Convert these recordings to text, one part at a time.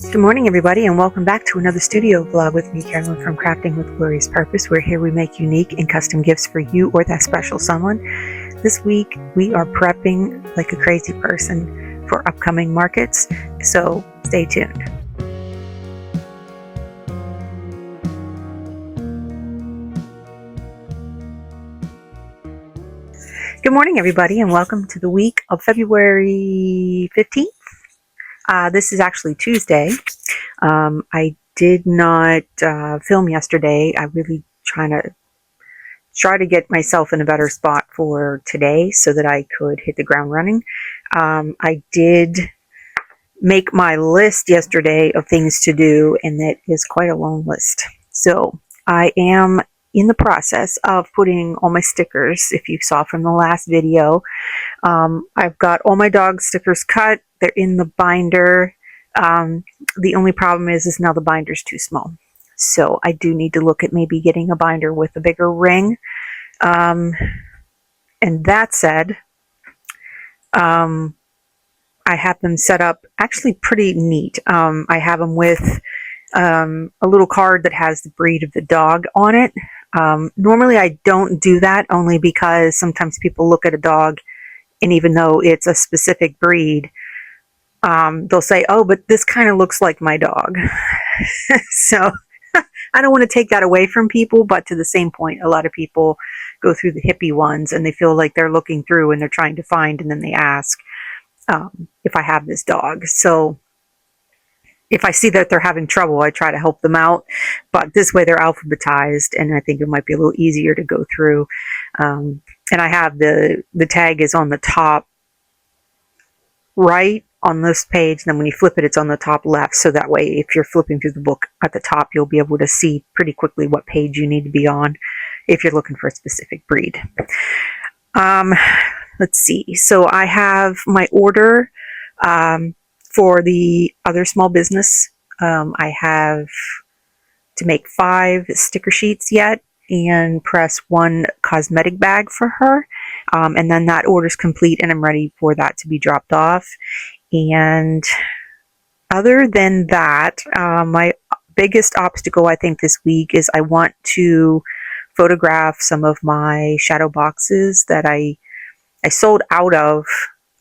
Good morning, everybody, and welcome back to another studio vlog with me, Carolyn, from Crafting with Glorious Purpose. We're here, we make unique and custom gifts for you or that special someone. This week, we are prepping like a crazy person for upcoming markets, so stay tuned. Good morning, everybody, and welcome to the week of February 15th. This is actually Tuesday. I did not film yesterday. I really try to get myself in a better spot for today so that I could hit the ground running. I did make my list yesterday of things to do, and that is quite a long list. So I am in the process of putting all my stickers. If you saw from the last video, I've got all my dog stickers cut. They're in the binder. The only problem is now the binder's too small. So I do need to look at maybe getting a binder with a bigger ring. And that said, I have them set up actually pretty neat. I have them with a little card that has the breed of the dog on it. Normally I don't do that, only because sometimes people look at a dog and even though it's a specific breed, they'll say, oh, but this kind of looks like my dog. So I don't want to take that away from people, but to the same point, a lot of people go through the hippie ones and they feel like they're looking through and they're trying to find, and then they ask if I have this dog. So if I see that they're having trouble, I try to help them out, but this way they're alphabetized, and I think it might be a little easier to go through. And I have the tag is on the top right on this page, and then when you flip it, it's on the top left, so that way if you're flipping through the book at the top, you'll be able to see pretty quickly what page you need to be on if you're looking for a specific breed. Let's see, so I have my order for the other small business. I have to make 5 sticker sheets yet and press 1 cosmetic bag for her, and then that order's complete and I'm ready for that to be dropped off. And other than that, my biggest obstacle I think this week is I want to photograph some of my shadow boxes that I sold out of,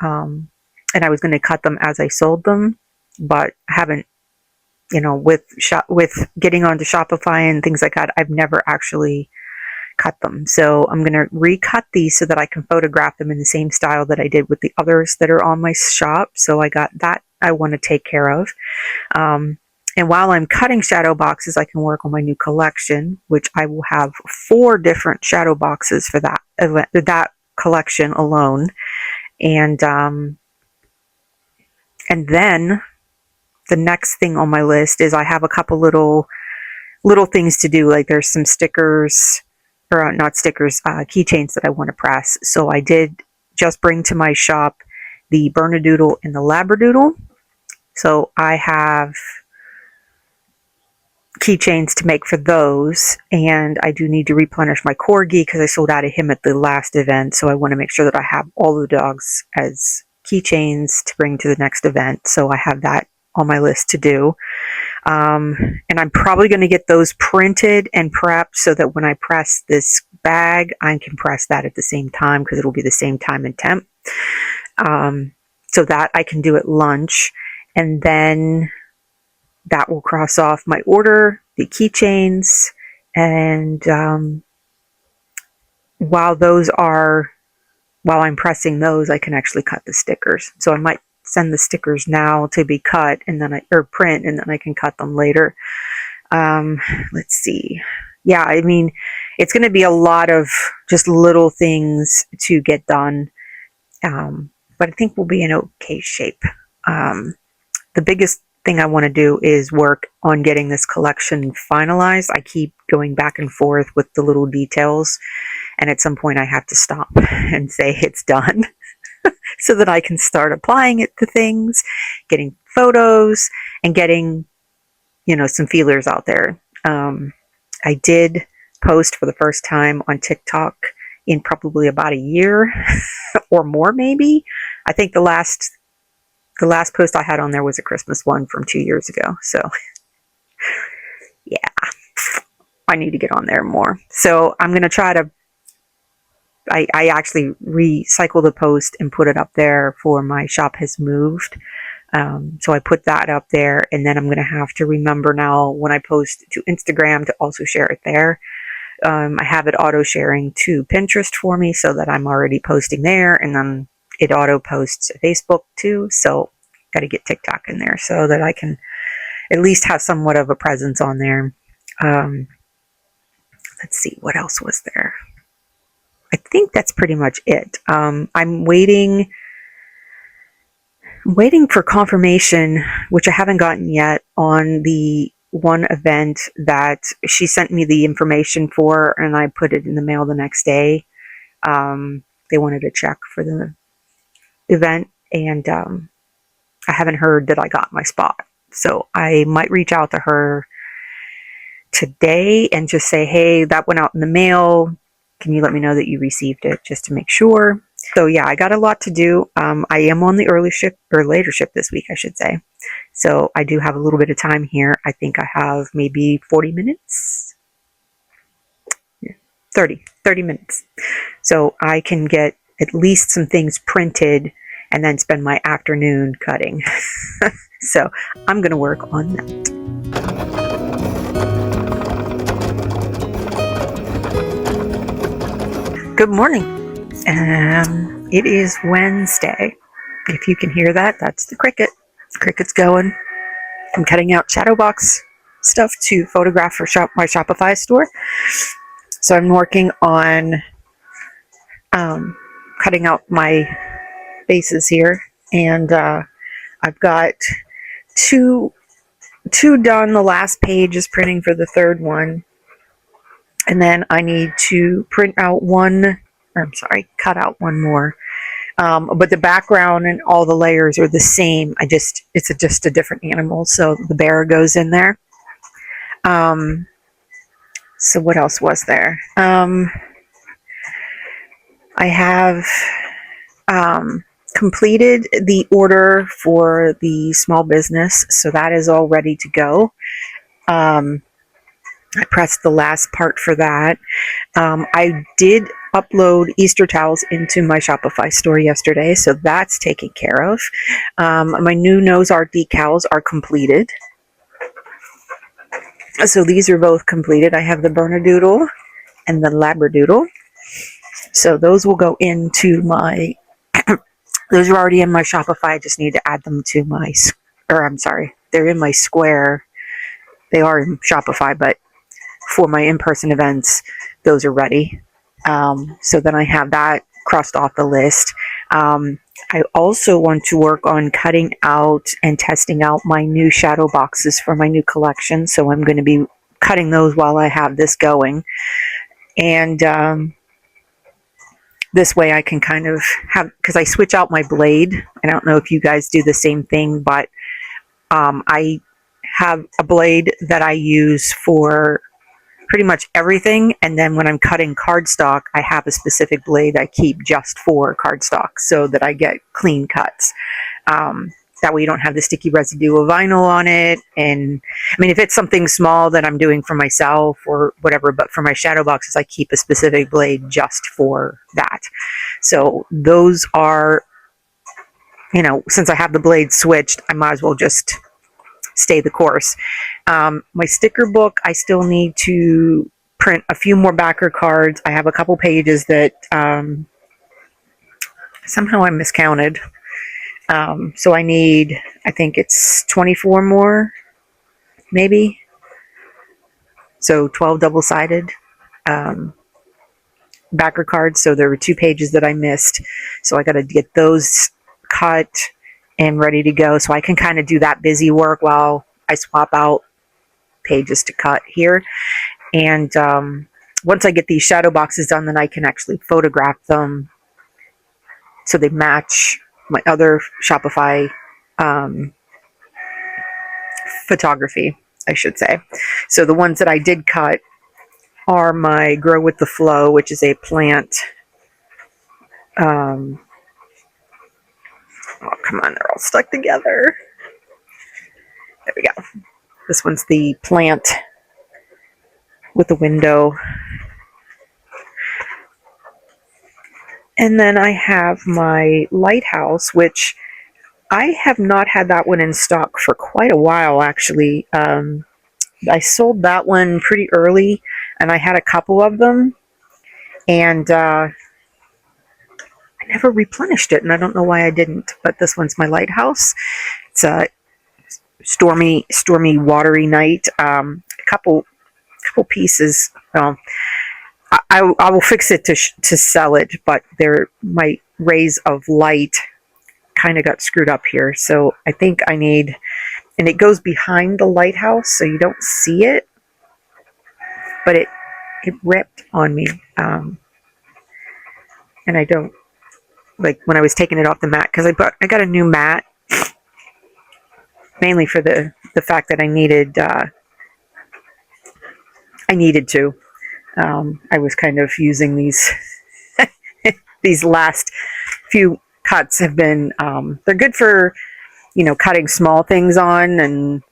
and I was going to cut them as I sold them, but I haven't, with getting onto Shopify and things like that, I've never actually cut them. So I'm going to recut these so that I can photograph them in the same style that I did with the others that are on my shop. So I got that I want to take care of. And while I'm cutting shadow boxes, I can work on my new collection, which I will have 4 different shadow boxes for that collection alone. And then the next thing on my list is I have a couple little things to do. Like there's some stickers, or not stickers, keychains that I want to press. So I did just bring to my shop the Bernedoodle and the Labradoodle. So I have keychains to make for those, and I do need to replenish my Corgi because I sold out of him at the last event. So I want to make sure that I have all the dogs as keychains to bring to the next event. So I have that on my list to do. And I'm probably going to get those printed and prepped so that when I press this bag, I can press that at the same time because it'll be the same time and temp. So that I can do at lunch. And then that will cross off my order, the keychains, and while I'm pressing those, I can actually cut the stickers. So I might send the stickers now to be cut, and then print, and then I can cut them later. Let's see. Yeah, I mean, it's going to be a lot of just little things to get done, but I think we'll be in okay shape. The biggest thing I want to do is work on getting this collection finalized. I keep going back and forth with the little details, and at some point I have to stop and say it's done so that I can start applying it to things, getting photos, and getting, some feelers out there. I did post for the first time on TikTok in probably about a year or more, maybe. I think the last The last post I had on there was a Christmas one from 2 years ago. So yeah, I need to get on there more. So I'm going to try to, I actually recycled the post and put it up there for my shop has moved. So I put that up there, and then I'm going to have to remember now when I post to Instagram to also share it there. I have it auto sharing to Pinterest for me so that I'm already posting there, and then it auto posts to Facebook too. So got to get TikTok in there so that I can at least have somewhat of a presence on there. Let's see, what else was there? I think that's pretty much it. I'm waiting for confirmation, which I haven't gotten yet, on the one event that she sent me the information for, and I put it in the mail the next day. They wanted a check for the event, and I haven't heard that I got my spot. So I might reach out to her today and just say, hey, that went out in the mail. Can you let me know that you received it, just to make sure? So yeah, I got a lot to do. I am on the early shift, or later shift this week, I should say. So I do have a little bit of time here. I think I have maybe 40 minutes. 30 minutes. So I can get at least some things printed and then spend my afternoon cutting. So I'm going to work on that. Good morning. It is Wednesday. If you can hear that, that's the cricket. The cricket's going. I'm cutting out shadow box stuff to photograph for my Shopify store. So I'm working on cutting out my bases here, and I've got two done. The last page is printing for the third one, and then I need to cut out one more. But the background and all the layers are the same. It's just a different animal, so the bear goes in there. So what else was there? I have completed the order for the small business, so that is all ready to go. I pressed the last part for that. I did upload Easter towels into my Shopify store yesterday, so that's taken care of. My new nose art decals are completed. So these are both completed. I have the Bernedoodle and the Labradoodle. So those will go into my, those are already in my Shopify. I just need to add them to my, they're in my Square. They are in Shopify, but for my in-person events, those are ready. So then I have that crossed off the list. I also want to work on cutting out and testing out my new shadow boxes for my new collection. So I'm going to be cutting those while I have this going. And this way I can kind of have, because I switch out my blade. I don't know if you guys do the same thing, but I have a blade that I use for pretty much everything, and then when I'm cutting cardstock, I have a specific blade I keep just for cardstock so that I get clean cuts. That way you don't have the sticky residue of vinyl on it. And I mean, if it's something small that I'm doing for myself or whatever, but for my shadow boxes, I keep a specific blade just for that. So those are, since I have the blade switched, I might as well just stay the course. My sticker book, I still need to print a few more backer cards. I have a couple pages that somehow I miscounted. So I need, I think it's 24 more, maybe. So 12 double-sided backer cards. So there were 2 pages that I missed. So I got to get those cut and ready to go. So I can kind of do that busy work while I swap out pages to cut here. And once I get these shadow boxes done, then I can actually photograph them so they match my other Shopify photography, I should say. So the ones that I did cut are my Grow with the Flow, which is a plant Oh, come on, they're all stuck together. There we go. This one's the plant with the window. And then I have my lighthouse, which I have not had that one in stock for quite a while, actually. I sold that one pretty early, and I had a couple of them, and I never replenished it, and I don't know why I didn't. But this one's my lighthouse. It's a stormy, watery night. A couple pieces. I will fix it to sell it, but my rays of light kind of got screwed up here, so I think I need, and it goes behind the lighthouse, so you don't see it, but it ripped on me, and I don't like when I was taking it off the mat, because I got a new mat, mainly for the fact that I needed to. I was kind of using these these last few cuts have been they're good for, you know, cutting small things on, and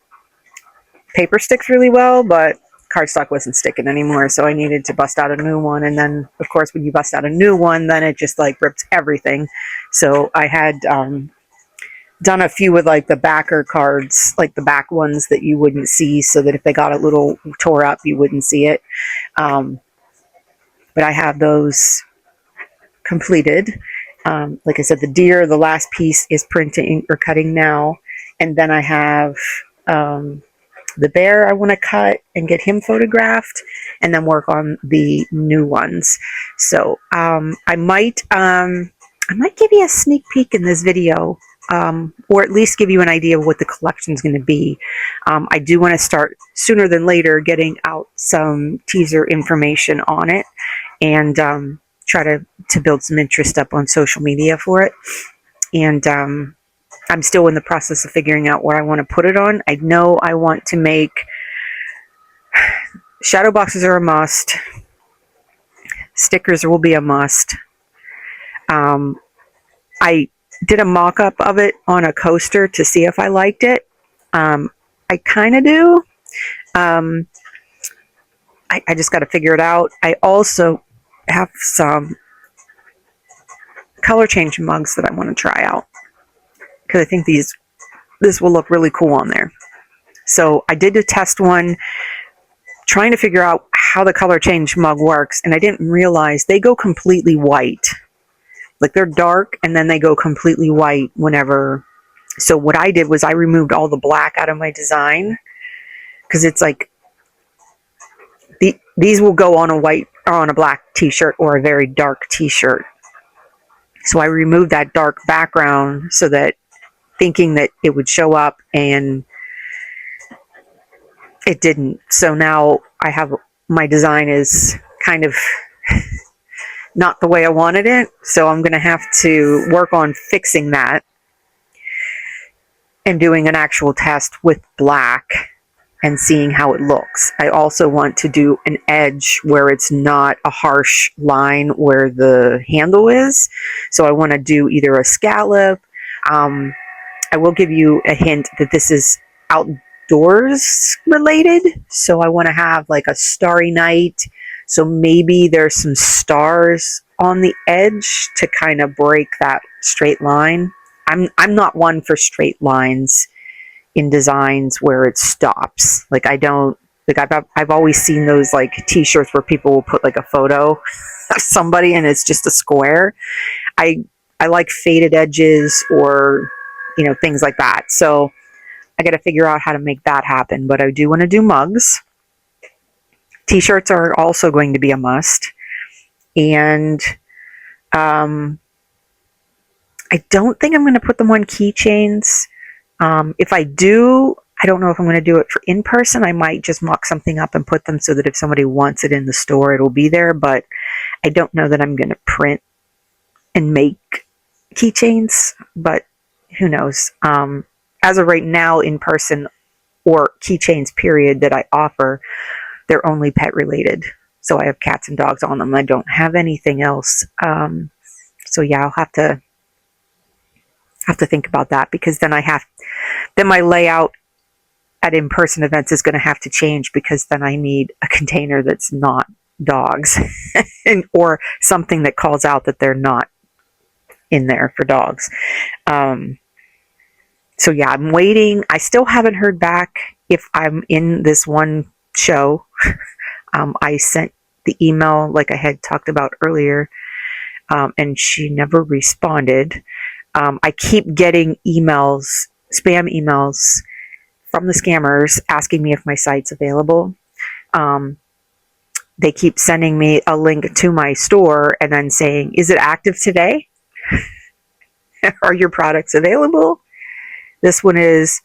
paper sticks really well, but cardstock wasn't sticking anymore, so I needed to bust out a new one. And then of course when you bust out a new one, then it just like rips everything. So I had done a few with like the backer cards, like the back ones that you wouldn't see, so that if they got a little tore up you wouldn't see it. But I have those completed. Like I said, the deer, the last piece is printing or cutting now, and then I have the bear I want to cut and get him photographed, and then work on the new ones. So I might give you a sneak peek in this video, or at least give you an idea of what the collection is going to be. I do want to start sooner than later getting out some teaser information on it, and try to build some interest up on social media for it. And I'm still in the process of figuring out what I want to put it on. I know I want to make shadow boxes are a must. Stickers will be a must. I did a mock-up of it on a coaster to see if I liked it. I kind of do. I just got to figure it out. I also have some color change mugs that I want to try out, because I think this will look really cool on there. So I did a test one trying to figure out how the color change mug works, and I didn't realize they go completely white. Like they're dark and then they go completely white whenever. So what I did was I removed all the black out of my design, because it's like these will go on a white or on a black t-shirt or a very dark t-shirt. So I removed that dark background, so that, thinking that it would show up, and it didn't. So now I have, my design is kind of not the way I wanted it. So I'm going to have to work on fixing that and doing an actual test with black and seeing how it looks. I also want to do an edge where it's not a harsh line where the handle is. So I want to do either a scallop. I will give you a hint that this is outdoors related. So I want to have like a starry night. So maybe there's some stars on the edge to kind of break that straight line. I'm not one for straight lines in designs where it stops. Like I don't, like I've always seen those like t-shirts where people will put like a photo of somebody and it's just a square. I like faded edges, or, you know, things like that. So I got to figure out how to make that happen. But I do want to do mugs. T-shirts are also going to be a must. And I don't think I'm going to put them on keychains. If I do, I don't know if I'm going to do it for in person. I might just mock something up and put them so that if somebody wants it in the store, it'll be there. But I don't know that I'm going to print and make keychains, but who knows. As of right now, in person or keychains period that I offer, they're only pet related. So I have cats and dogs on them. I don't have anything else. So yeah, I'll have to have to think about that, because then my layout at in-person events is going to have to change, because then I need a container that's not dogs or something that calls out that they're not in there for dogs. So yeah, I'm waiting. I still haven't heard back if I'm in this one show. I sent the email like I had talked about earlier, and she never responded. I keep getting emails, spam emails from the scammers asking me if my site's available. They keep sending me a link to my store and then saying, is it active today? Are your products available? This one is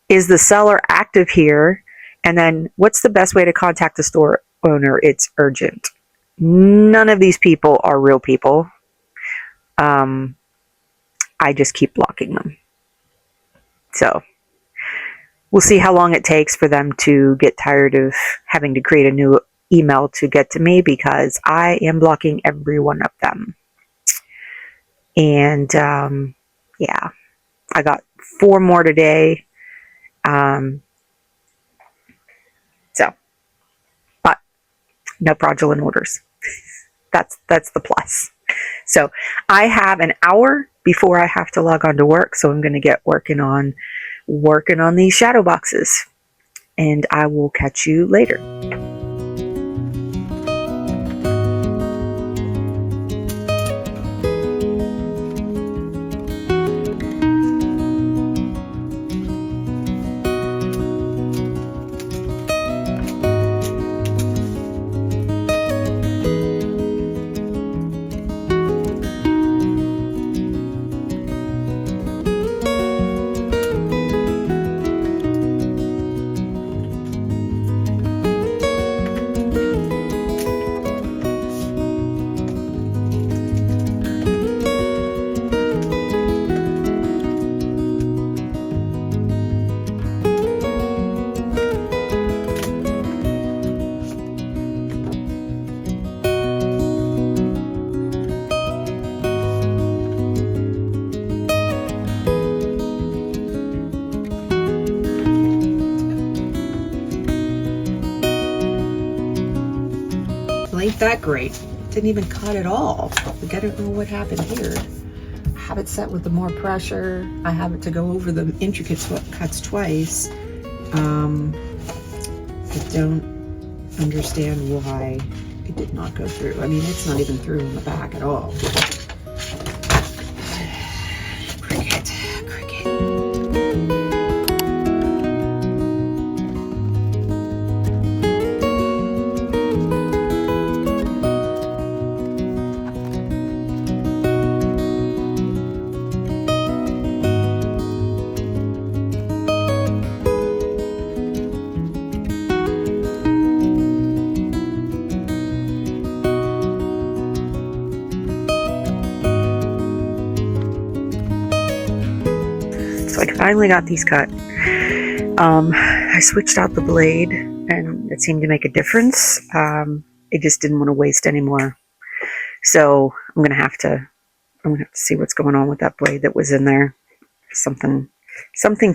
the seller active here? And then what's the best way to contact the store owner? It's urgent. None of these people are real people. I just keep blocking them. So we'll see how long it takes for them to get tired of having to create a new email to get to me, because I am blocking every one of them. And yeah, I got 4 more today. So, but no fraudulent orders. That's the plus. So I have an hour before I have to log on to work, so I'm going to get working on these shadow boxes, and I will catch you later. Ain't that great? Didn't even cut at all. Like, I don't know what happened here. I have it set with the more pressure. I have it to go over the intricate cuts twice. I don't understand why it did not go through. I mean, it's not even through in the back at all. Cricket. So I finally got these cut. I switched out the blade, and it seemed to make a difference. I just didn't want to waste any more. So I'm gonna have to see what's going on with that blade that was in there. Something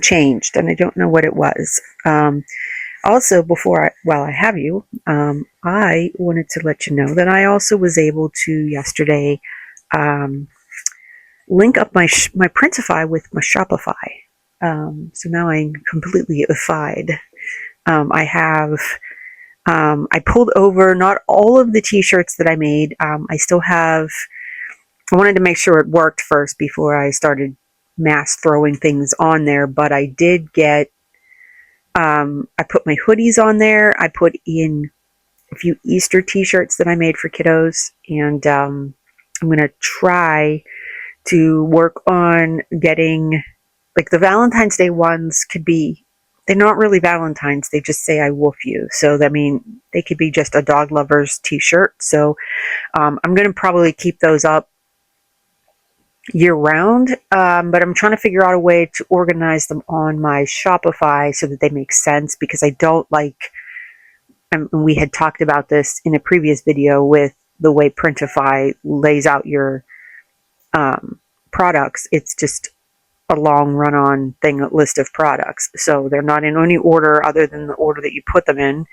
changed, and I don't know what it was. Also, while I have you, I wanted to let you know that I also was able to yesterday link up my Printify with my Shopify. So now I'm completely ified. I pulled over not all of the t-shirts that I made. I wanted to make sure it worked first before I started mass throwing things on there, but I did get, I put my hoodies on there. I put in a few Easter t-shirts that I made for kiddos, and I'm going to try to work on getting, like, the Valentine's Day ones they're not really Valentine's, they just say I woof you. So, I mean, they could be just a dog lover's t-shirt. So I'm going to probably keep those up year round, but I'm trying to figure out a way to organize them on my Shopify so that they make sense, because I don't like, and we had talked about this in a previous video with the way Printify lays out your products. It's just a long run-on thing list of products. So they're not in any order other than the order that you put them in.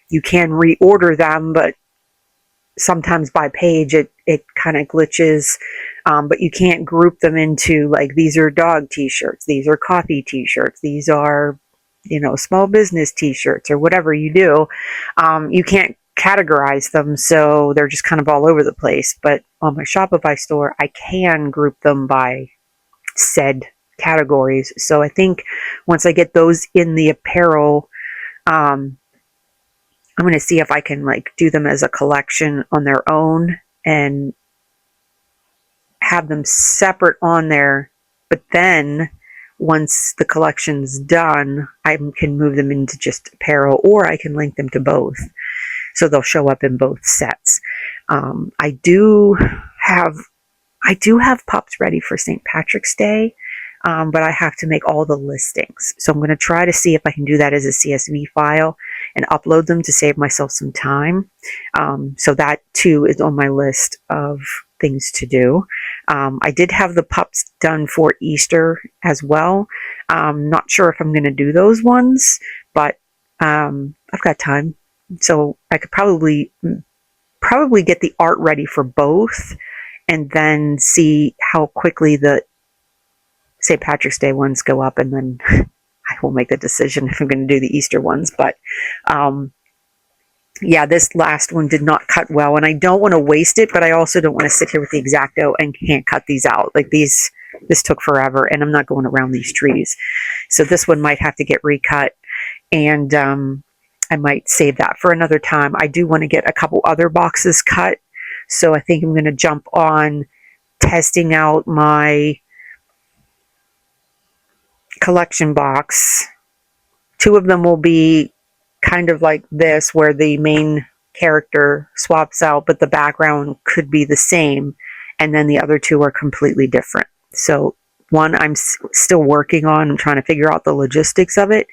You can reorder them, but sometimes by page it kind of glitches. But you can't group them into, like, these are dog t-shirts, these are coffee t-shirts, these are, small business t-shirts, or whatever you do. You can't categorize them, so they're just kind of all over the place. But on my Shopify store, I can group them by said categories. So I think once I get those in the apparel, I'm going to see if I can, like, do them as a collection on their own and have them separate on there. But then once the collection's done, I can move them into just apparel, or I can link them to both, so they'll show up in both sets. I do have pups ready for St. Patrick's Day, but I have to make all the listings. So I'm going to try to see if I can do that as a CSV file and upload them to save myself some time. So that too is on my list of things to do. I did have the pups done for Easter as well. Not sure if I'm going to do those ones, but I've got time. So I could probably get the art ready for both, and then see how quickly the St. Patrick's Day ones go up, and then I will make the decision if I'm going to do the Easter ones. But yeah, this last one did not cut well, and I don't want to waste it, but I also don't want to sit here with the X-Acto and can't cut these out. Like, this took forever, and I'm not going around these trees. So this one might have to get recut, and I might save that for another time. I do want to get a couple other boxes cut, so I think I'm going to jump on testing out my collection box. 2 of them will be kind of like this, where the main character swaps out, but the background could be the same, and then the other 2 are completely different. So one I'm still working on. I'm trying to figure out the logistics of it,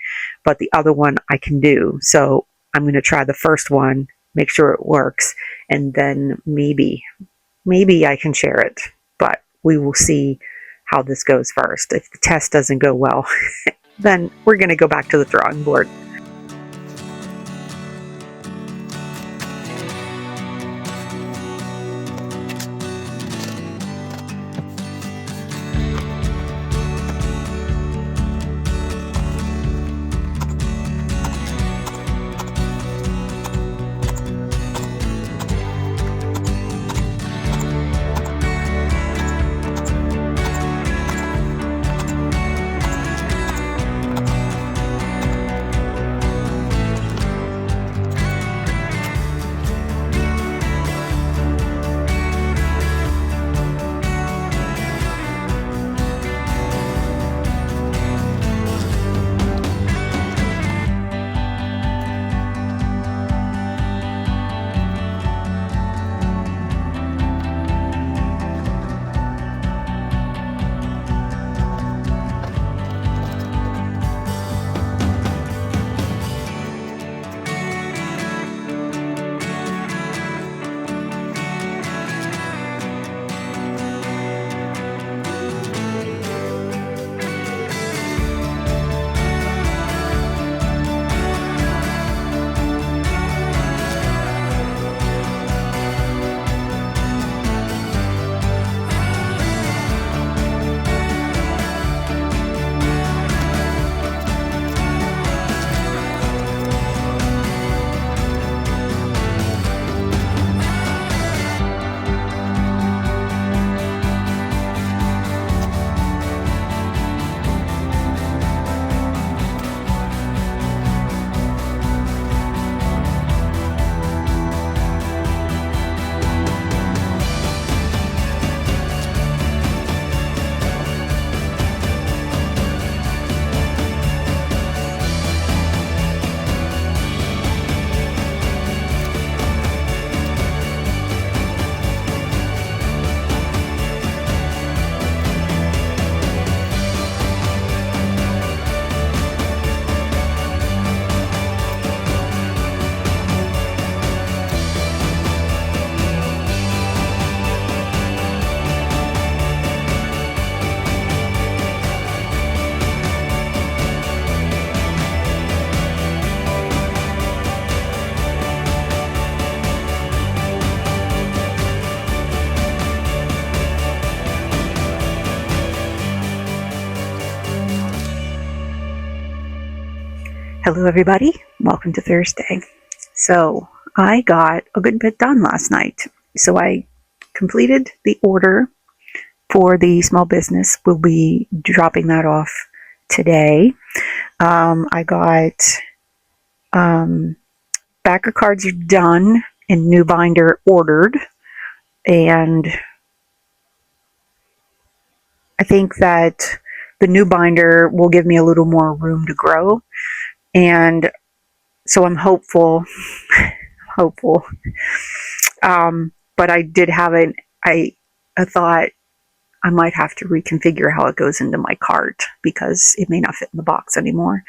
but the other one I can do. So I'm going to try the first one, make sure it works, and then maybe I can share it. But we will see how this goes first. If the test doesn't go well, then we're going to go back to the drawing board. Hello, everybody. Welcome to Thursday. So, I got a good bit done last night. So, I completed the order for the small business. We'll be dropping that off today. I got backer cards are done and new binder ordered. And I think that the new binder will give me a little more room to grow. And so I'm hopeful. But I did have I thought I might have to reconfigure how it goes into my cart because it may not fit in the box anymore.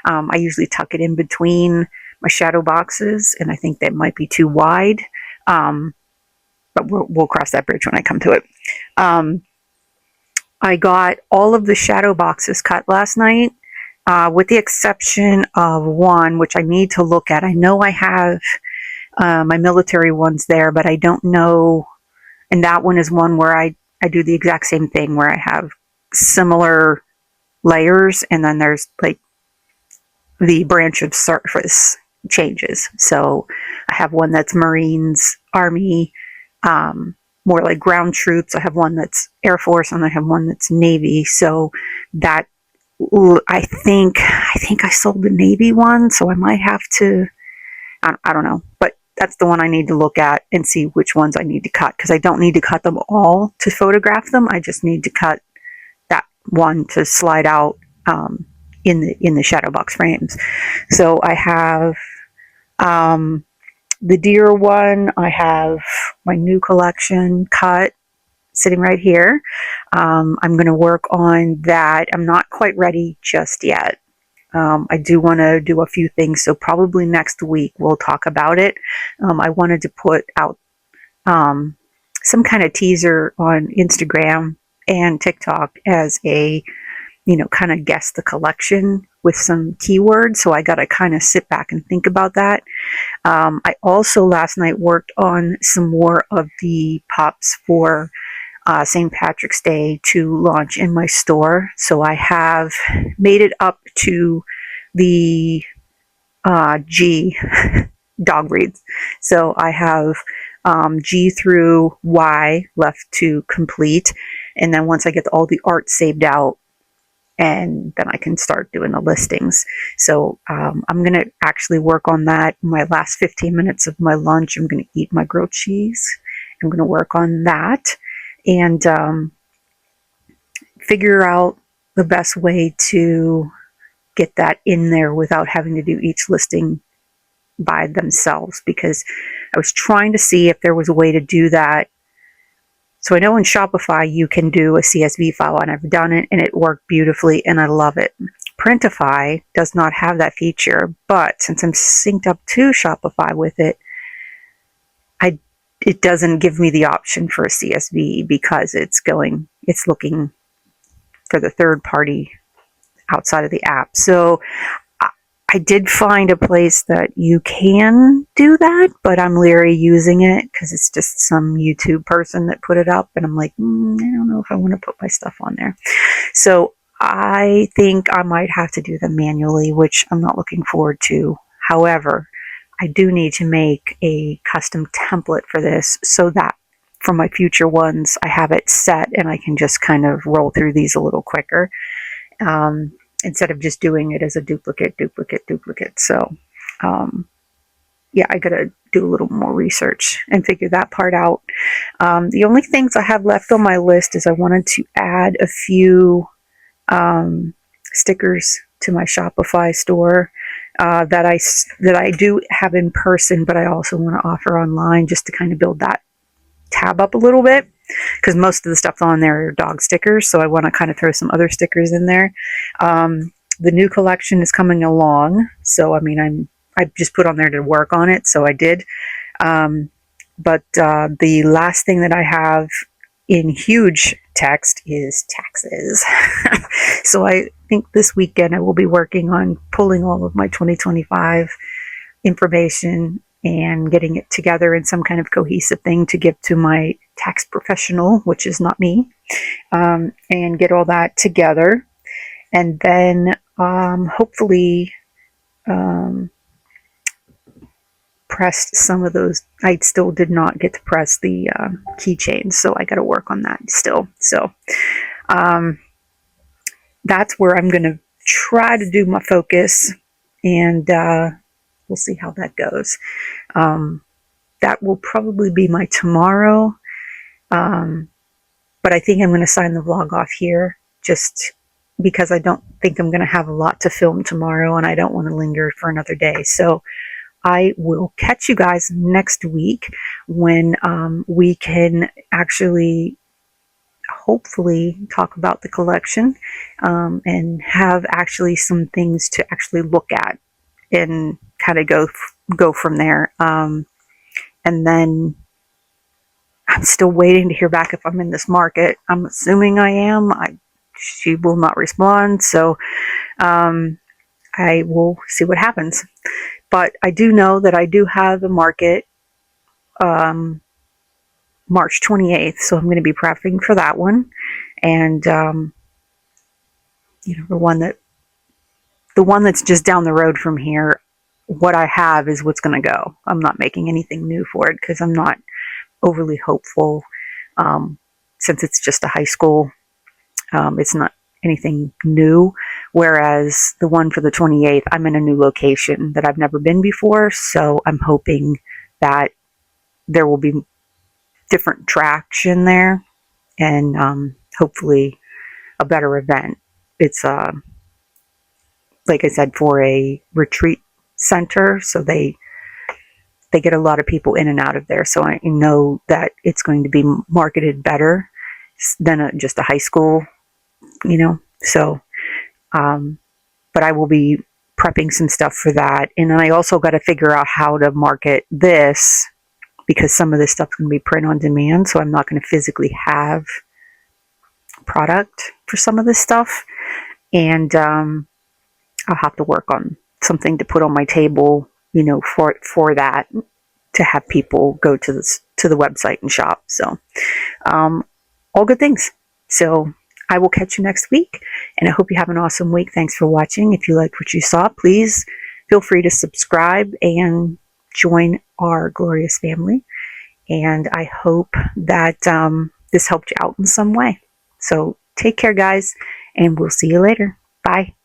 I usually tuck it in between my shadow boxes, and I think that might be too wide. But we'll cross that bridge when I come to it. I got all of the shadow boxes cut last night, with the exception of one, which I need to look at. I know I have my military ones there, but I don't know. And that one is one where I do the exact same thing where I have similar layers, and then there's like the branch of surface changes. So I have one that's Marines, Army, more like ground troops. I have one that's Air Force, and I have one that's Navy. So that I think I sold the Navy one, so I might have to. I don't know, but that's the one I need to look at and see which ones I need to cut, because I don't need to cut them all to photograph them. I just need to cut that one to slide out in the shadow box frames. So I have the deer one. I have my new collection cut sitting right here. I'm going to work on that. I'm not quite ready just yet. I do want to do a few things, so probably next week we'll talk about it. I wanted to put out some kind of teaser on Instagram and TikTok as a, kind of guess the collection with some keywords. So I got to kind of sit back and think about that. I also last night worked on some more of the pops for St. Patrick's Day to launch in my store. So I have made it up to the G dog breeds. So I have G through Y left to complete. And then once I get all the art saved out, and then I can start doing the listings. So I'm going to actually work on that. My last 15 minutes of my lunch, I'm going to eat my grilled cheese. I'm going to work on that and figure out the best way to get that in there without having to do each listing by themselves, because I was trying to see if there was a way to do that. So I know in Shopify you can do a CSV file, and I've done it and it worked beautifully and I love it. Printify does not have that feature, but since I'm synced up to Shopify with it, it doesn't give me the option for a CSV because it's looking for the third party outside of the app. So I did find a place that you can do that, but I'm leery using it because it's just some YouTube person that put it up, and I'm like, I don't know if I want to put my stuff on there. So I think I might have to do them manually, which I'm not looking forward to. However, I do need to make a custom template for this so that for my future ones, I have it set and I can just kind of roll through these a little quicker. Instead of just doing it as a duplicate. So, yeah, I got to do a little more research and figure that part out. The only things I have left on my list is I wanted to add a few stickers to my Shopify store that I do have in person, but I also want to offer online just to kind of build that tab up a little bit, because most of the stuff on there are dog stickers, so I want to kind of throw some other stickers in there. The new collection is coming along, so I mean I just put on there to work on it, so I did. But the last thing that I have in huge text is taxes. So I think this weekend I will be working on pulling all of my 2025 information and getting it together in some kind of cohesive thing to give to my tax professional, which is not me, and get all that together. And then hopefully um, pressed some of those. I still did not get to press the keychains, so I got to work on that still. So um, that's where I'm going to try to do my focus, and we'll see how that goes. That will probably be my tomorrow. But I think I'm going to sign the vlog off here, just because I don't think I'm going to have a lot to film tomorrow, and I don't want to linger for another day. So I will catch you guys next week when we can actually hopefully talk about the collection, and have actually some things to actually look at and kind of go from there. And then I'm still waiting to hear back if I'm in this market. I'm assuming I am. She will not respond, so I will see what happens. But I do know that I do have a market March 28th, so I'm going to be prepping for that one. And the one that's just down the road from here, what I have is what's going to go. I'm not making anything new for it because I'm not overly hopeful. Since it's just a high school, it's not anything new. Whereas the one for the 28th, I'm in a new location that I've never been before, so I'm hoping that there will be different traction there, and hopefully a better event. It's like I said, for a retreat center, so they get a lot of people in and out of there. So I know that it's going to be marketed better than just a high school, So, but I will be prepping some stuff for that, and then I also got to figure out how to market this, because some of this stuff's going to be print on demand, so I'm not going to physically have product for some of this stuff, and I'll have to work on something to put on my table, for that, to have people go to the website and shop. So, all good things. So I will catch you next week, and I hope you have an awesome week. Thanks for watching. If you liked what you saw, please feel free to subscribe and join our glorious family. And I hope that this helped you out in some way. So take care, guys, and we'll see you later. Bye.